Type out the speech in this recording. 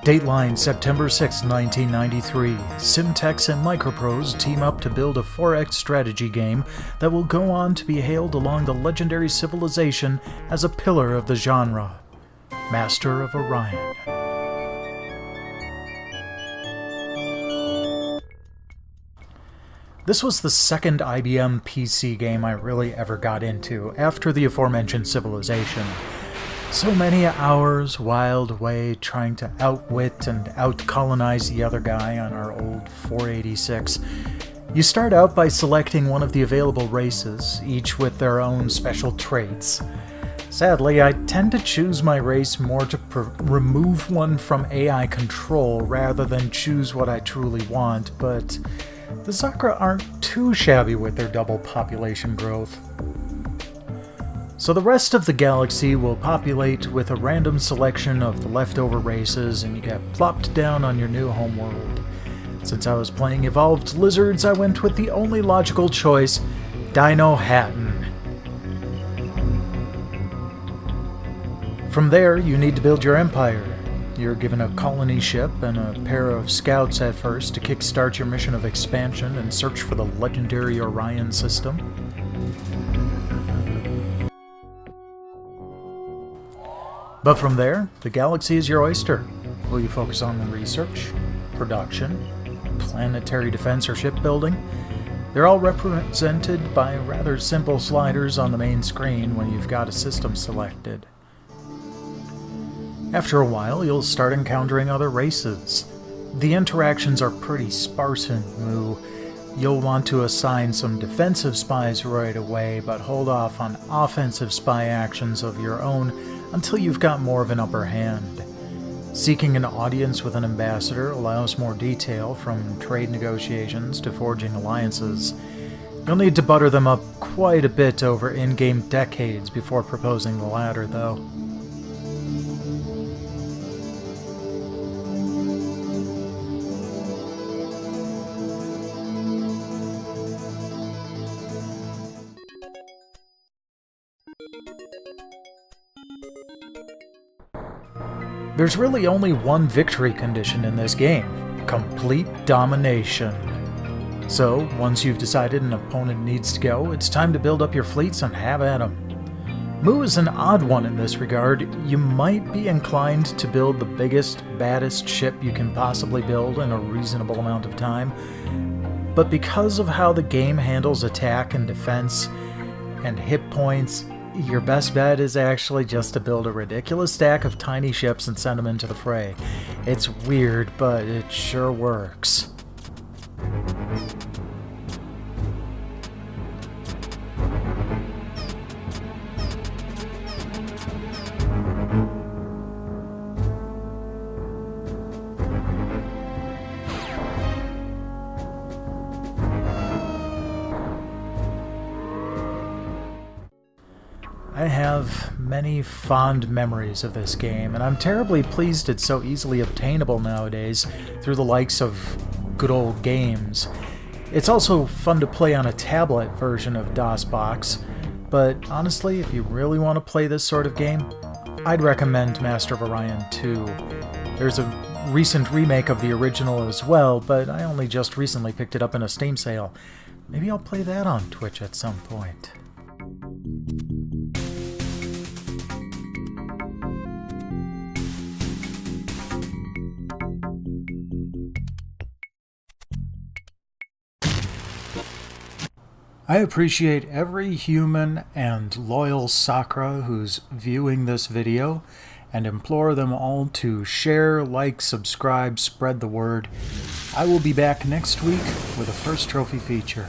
Dateline, September 6, 1993. Simtex and Microprose team up to build a 4X strategy game that will go on to be hailed along the legendary civilization as a pillar of the genre. Master of Orion. This was the second IBM PC game I really ever got into, after the aforementioned Civilization. So many hours whiled away trying to outwit and out-colonize the other guy on our old 486. You start out by selecting one of the available races, each with their own special traits. Sadly, I tend to choose my race more to remove one from AI control rather than choose what I truly want, but the Zakra aren't too shabby with their double population growth. So the rest of the galaxy will populate with a random selection of the leftover races, and you get plopped down on your new homeworld. Since I was playing evolved lizards, I went with the only logical choice, Dino Hatton. From there, you need to build your empire. You're given a colony ship and a pair of scouts at first to kickstart your mission of expansion and search for the legendary Orion system. But from there, the galaxy is your oyster. Will you focus on the research, production, planetary defense, or shipbuilding? They're all represented by rather simple sliders on the main screen when you've got a system selected. After a while, you'll start encountering other races. The interactions are pretty sparse in Mu. You'll want to assign some defensive spies right away, but hold off on offensive spy actions of your own until you've got more of an upper hand. Seeking an audience with an ambassador allows more detail, from trade negotiations to forging alliances. You'll need to butter them up quite a bit over in-game decades before proposing the latter, though. There's really only one victory condition in this game: complete domination. So, once you've decided an opponent needs to go, it's time to build up your fleets and have at 'em. Mu is an odd one in this regard. You might be inclined to build the biggest, baddest ship you can possibly build in a reasonable amount of time, but because of how the game handles attack and defense and hit points, your best bet is actually just to build a ridiculous stack of tiny ships and send them into the fray. It's weird, but it sure works. I have many fond memories of this game, and I'm terribly pleased it's so easily obtainable nowadays through the likes of good old games. It's also fun to play on a tablet version of DOSBox, but honestly, if you really want to play this sort of game, I'd recommend Master of Orion 2. There's a recent remake of the original as well, but I only just recently picked it up in a Steam sale. Maybe I'll play that on Twitch at some point. I appreciate every human and loyal Sakra who's viewing this video, and implore them all to share, like, subscribe, spread the word. I will be back next week with a first trophy feature.